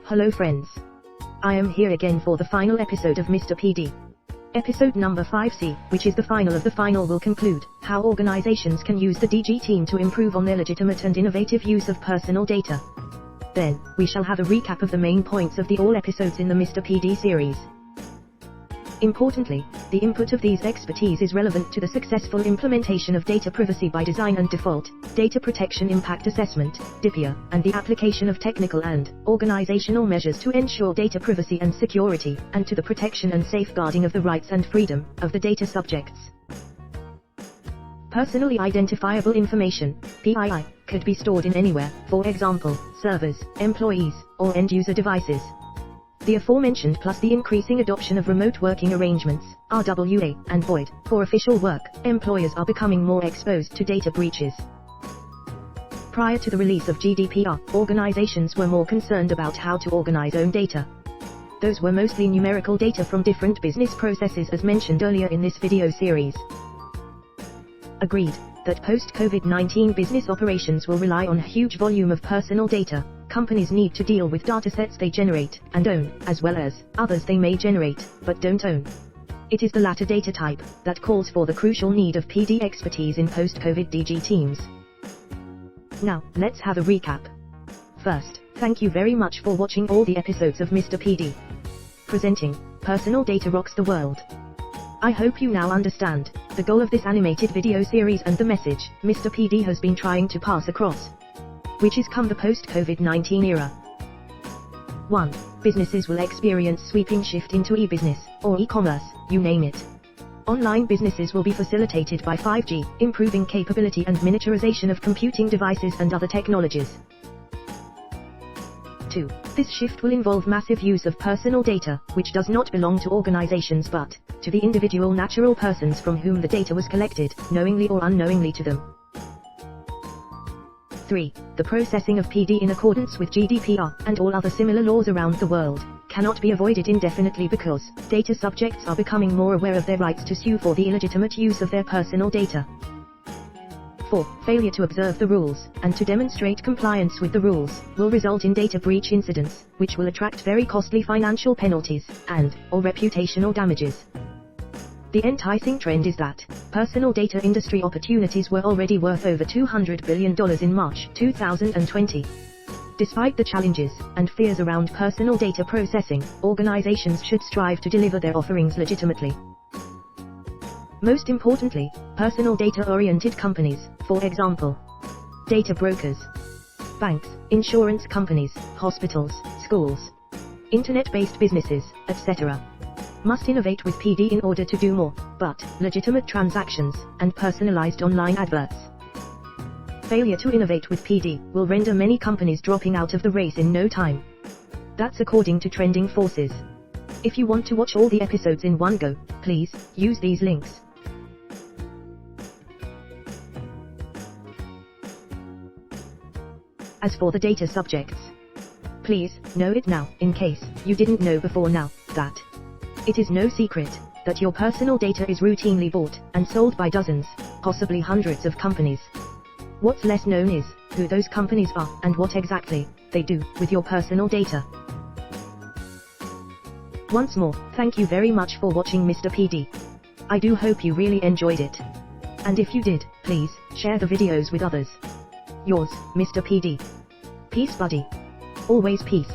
Hello friends. I am here again for the final episode of Mr. PD. Episode number 5C, which is the final of the final, will conclude how organizations can use the DG team to improve on their legitimate and innovative use of personal data. Then, we shall have a recap of the main points of the all episodes in the Mr. PD series. Importantly, the input of these expertise is relevant to the successful implementation of data privacy by design and default, data protection impact assessment, DPIA, and the application of technical and organizational measures to ensure data privacy and security, and to the protection and safeguarding of the rights and freedom of the data subjects. Personally identifiable information, PII, could be stored in anywhere, for example, servers, employees, or end-user devices. The aforementioned plus the increasing adoption of remote working arrangements, RWA, and VoID, for official work, employers are becoming more exposed to data breaches. Prior to the release of GDPR, organizations were more concerned about how to organize own data. Those were mostly numerical data from different business processes, as mentioned earlier in this video series. Agreed that post-COVID-19 business operations will rely on a huge volume of personal data. Companies need to deal with datasets they generate and own, as well as others they may generate but don't own. It is the latter data type that calls for the crucial need of PD expertise in post-COVID DG teams. Now, let's have a recap. First, thank you very much for watching all the episodes of Mr. PD. Presenting Personal Data Rocks the World. I hope you now understand the goal of this animated video series and the message Mr. PD has been trying to pass across, which is come the post-COVID-19 era. 1. Businesses will experience sweeping shift into e-business, or e-commerce, you name it. Online businesses will be facilitated by 5G, improving capability and miniaturization of computing devices and other technologies. 2. This shift will involve massive use of personal data, which does not belong to organizations but to the individual natural persons from whom the data was collected, knowingly or unknowingly to them. 3. The processing of PD in accordance with GDPR and all other similar laws around the world cannot be avoided indefinitely because data subjects are becoming more aware of their rights to sue for the illegitimate use of their personal data. 4. Failure to observe the rules and to demonstrate compliance with the rules will result in data breach incidents, which will attract very costly financial penalties and/or reputational damages. The enticing trend is that personal data industry opportunities were already worth over $200 billion in March 2020. Despite the challenges and fears around personal data processing, organizations should strive to deliver their offerings legitimately. Most importantly, personal data-oriented companies, for example, data brokers, banks, insurance companies, hospitals, schools, internet-based businesses, etc., must innovate with PD in order to do more, but legitimate transactions and personalized online adverts. Failure to innovate with PD will render many companies dropping out of the race in no time. That's according to Trending Forces. If you want to watch all the episodes in one go, please use these links. As for the data subjects, please know it now, in case you didn't know before now, that it is no secret that your personal data is routinely bought and sold by dozens, possibly hundreds of companies. What's less known is who those companies are and what exactly they do with your personal data. Once more, thank you very much for watching Mr. PD. I do hope you really enjoyed it. And if you did, please share the videos with others. Yours, Mr. PD. Peace buddy. Always peace.